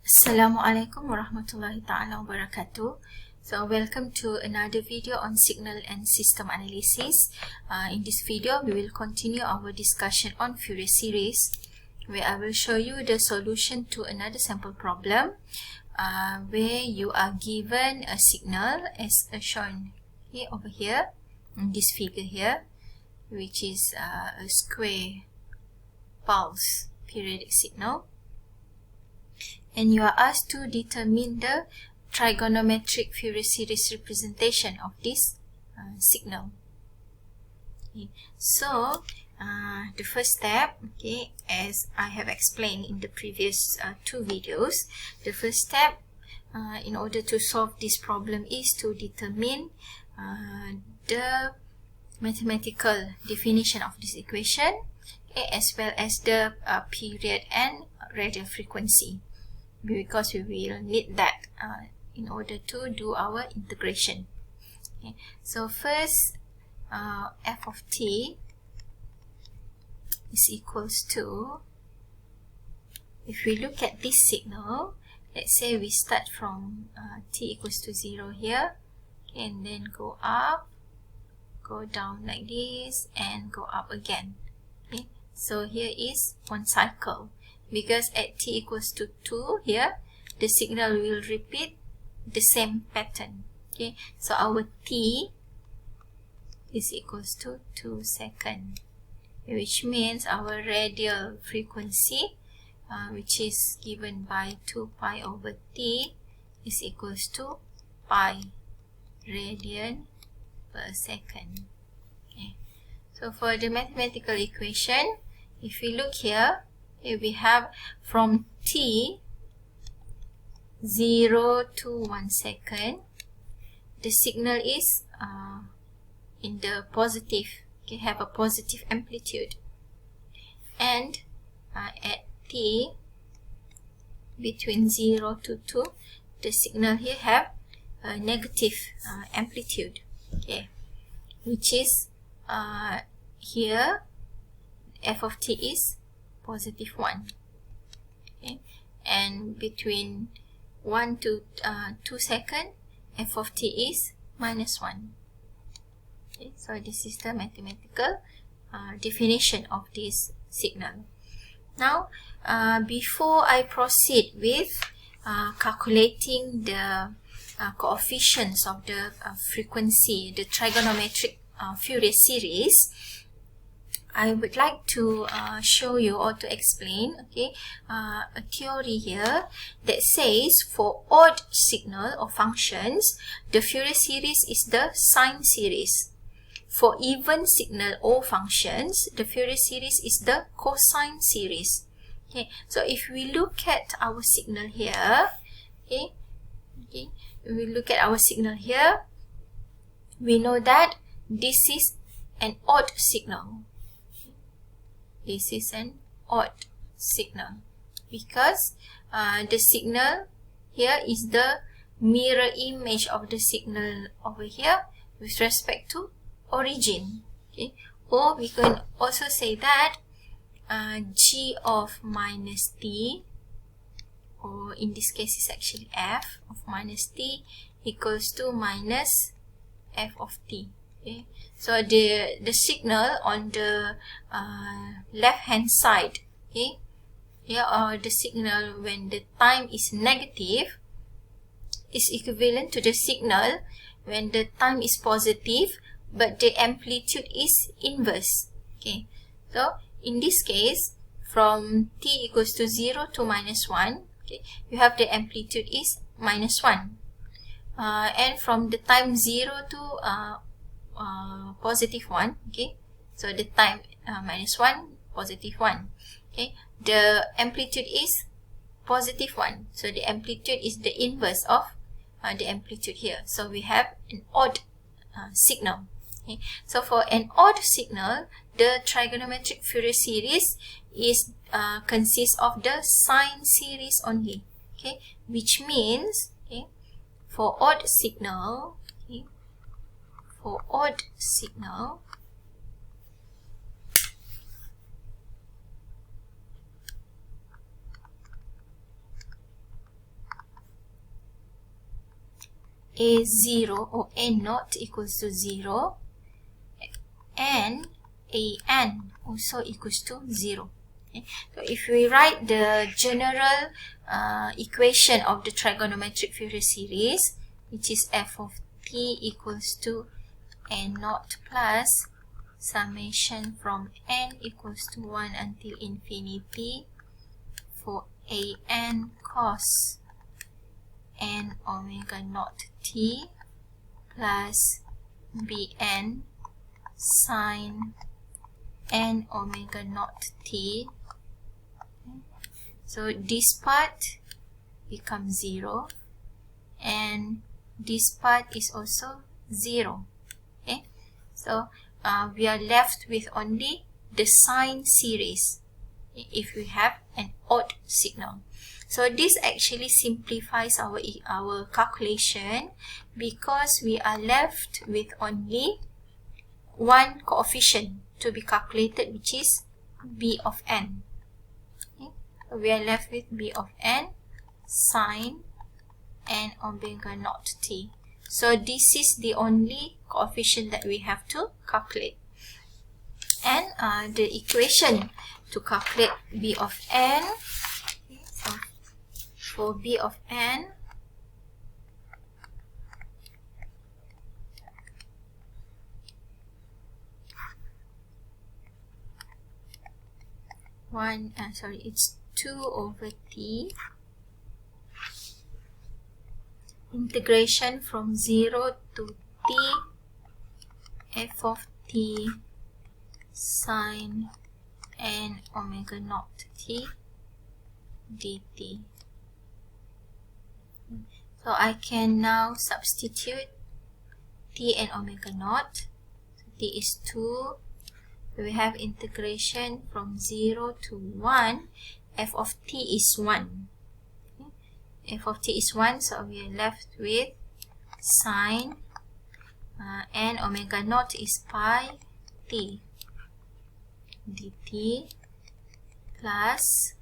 Assalamualaikum warahmatullahi ta'ala wabarakatuh. So welcome to another video on signal and system analysis. In this video we will continue our discussion on Fourier series, where I will show you the solution to another sample problem where you are given a signal as shown here over here in this figure here, which is a square pulse periodic signal. And you are asked to determine the trigonometric Fourier series representation of this signal. Okay. So, the first step, okay, as I have explained in the previous two videos, the first step in order to solve this problem is to determine the mathematical definition of this equation, okay, as well as the period and radial frequency, because we will need that in order to do our integration. Okay. So first, f of t is equals to, if we look at this signal, let's say we start from t equals to 0 here, okay, and then go up, go down like this, and go up again. Okay. So here is one cycle. Because at t equals to 2 here, the signal will repeat the same pattern. Okay, so our t is equals to 2 seconds, which means our radial frequency, which is given by 2 pi over t, is equals to pi radian per second. Okay. So for the mathematical equation, if we look here, we have from t 0 to 1 second, the signal is in the positive, okay, have a positive amplitude, and at t between 0 to 2, the signal here have a negative amplitude, okay, which is here f of t is positive 1, okay, and between 1 to 2 seconds, f of t is minus 1. Okay, so this is the mathematical definition of this signal. Now, before I proceed with calculating the coefficients of the frequency, the trigonometric Fourier series, I would like to show you or to explain, okay, a theory here that says for odd signal or functions, the Fourier series is the sine series. For even signal or functions, the Fourier series is the cosine series. Okay, so if we look at our signal here, okay, we look at our signal here, we know that this is an odd signal. This is an odd signal because the signal here is the mirror image of the signal over here with respect to origin. Okay? Or we can also say that g of minus t, or in this case is actually f of minus t, equals to minus f of t. Okay. So the signal on the left hand side, okay, here, or the signal when the time is negative is equivalent to the signal when the time is positive but the amplitude is inverse. Okay, so in this case, from t equals to 0 to minus 1, okay, you have the amplitude is minus 1, and from the time 0 to positive 1, okay, so the time minus 1, positive 1, okay, the amplitude is positive 1, so the amplitude is the inverse of the amplitude here, so we have an odd signal. Okay. So for an odd signal, the trigonometric Fourier series is consists of the sine series only, okay, which means, okay, for odd signal, okay, for odd signal, A0 or A naught equals to 0, and AN also equals to 0. Okay. So if we write the general equation of the trigonometric Fourier series, which is f of t equals to n naught plus summation from n equals to 1 until infinity for an cos n omega naught t plus bn sine n omega naught t. So this part becomes 0 and this part is also 0. Okay, so we are left with only the sine series if we have an odd signal. So this actually simplifies our calculation, because we are left with only one coefficient to be calculated, which is b of n. Okay, so we are left with b of n sine n omega naught t. So this is the only coefficient that we have to calculate. And the equation to calculate b of n, okay, so for b of n, it's 2 over t integration from 0 to t f of t sine n omega naught t dt. So I can now substitute t and omega naught. So t is 2. We have integration from 0 to 1. F of t is 1. Okay. F of t is 1, so we are left with sine n omega naught is pi t dt plus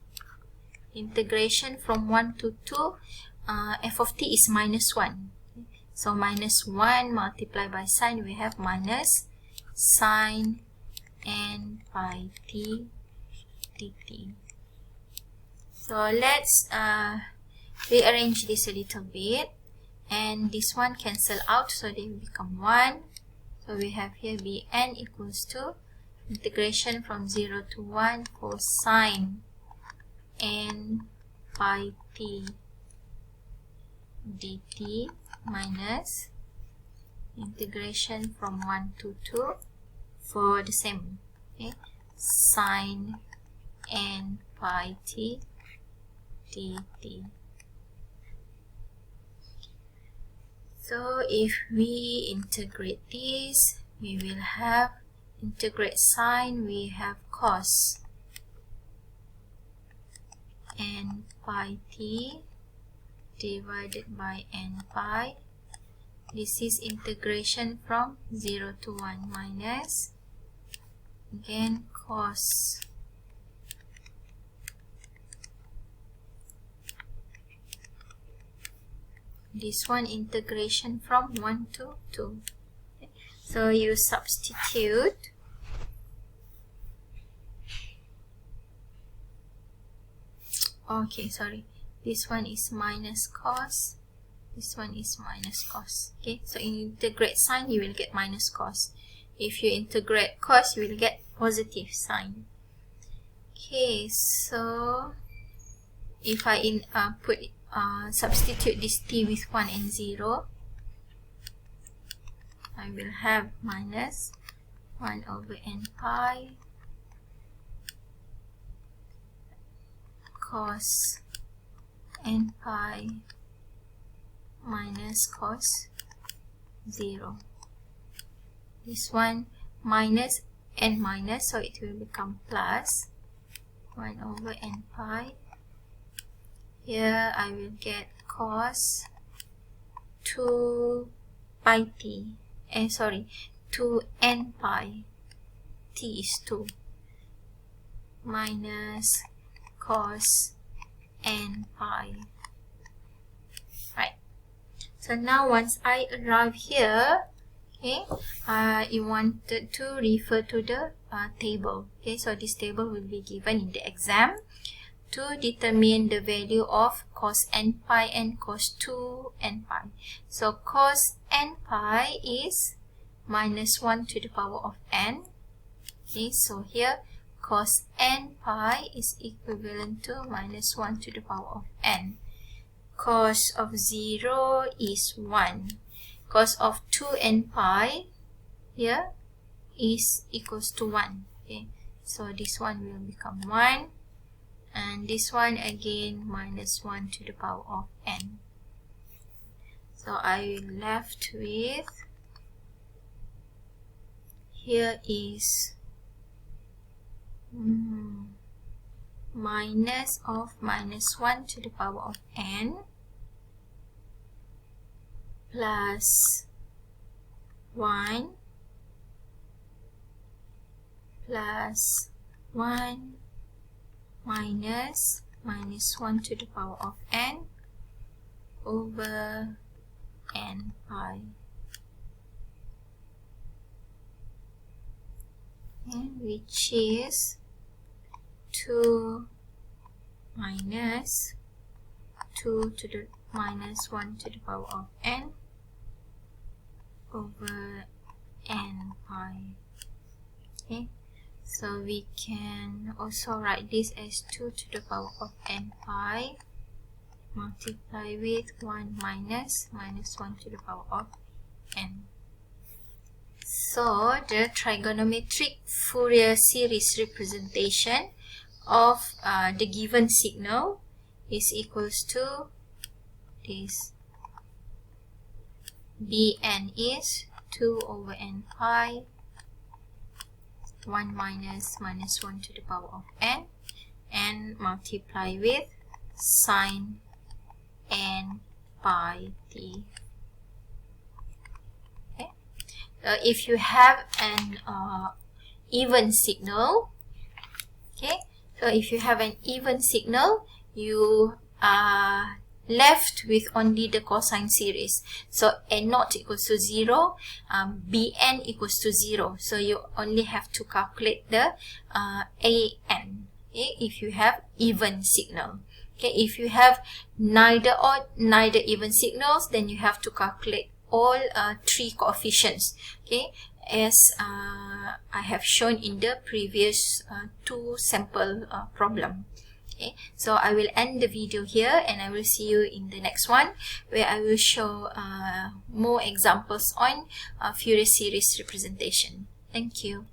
integration from 1 to 2. F of t is minus 1. So minus 1 multiplied by sine, we have minus sine n pi t dt. So let's rearrange this a little bit, and this one cancel out, so they become 1. So we have here bn equals to integration from 0 to 1 for sine n pi t dt minus integration from 1 to 2 for the same, okay, sine n pi t dt. So if we integrate this, we will have integrate sine, we have cos n pi t divided by n pi. This is integration from 0 to 1 minus, again, cos this one integration from 1 to 2. Okay. So you substitute this one is minus cos, this one is minus cos. Okay, so integrate sine, you will get minus cos. If you integrate cos, you will get positive sine. Okay, so if I substitute this t with 1 and 0, I will have minus 1 over n pi cos n pi minus cos 0. This one minus and minus, so it will become plus 1 over n pi. Here I will get cos 2 pi t, 2 n pi, t is 2, minus cos n pi. Right. So now once I arrive here, okay, you wanted to refer to the table. Okay, so this table will be given in the exam to determine the value of cos n pi and cos 2 n pi. So cos n pi is minus 1 to the power of n. Okay, so here cos n pi is equivalent to minus 1 to the power of n. Cos of 0 is 1. Cos of 2n pi here is equals to 1. Okay, so this one will become 1, and this one again minus 1 to the power of n. So I left with, here is minus of minus 1 to the power of n plus 1 plus 1 minus minus 1 to the power of n over n pi. Okay, which is 2 minus 2 to the minus 1 to the power of n over n pi. Okay, so we can also write this as 2 to the power of n pi multiply with 1 minus minus 1 to the power of n. So the trigonometric Fourier series representation of the given signal is equals to this. Bn is 2 over n pi 1 minus minus 1 to the power of n, and multiply with sine n pi t. Okay, if you have an even signal, okay, so if you have an even signal, you are left with only the cosine series. So n naught equals to 0, bn equals to 0. So you only have to calculate the an, okay, if you have even signal. Okay, if you have neither odd, neither even signals, then you have to calculate all 3 coefficients. Okay, as I have shown in the previous 2 sample problem. Okay, so I will end the video here, and I will see you in the next one, where I will show more examples on Fourier series representation. Thank you.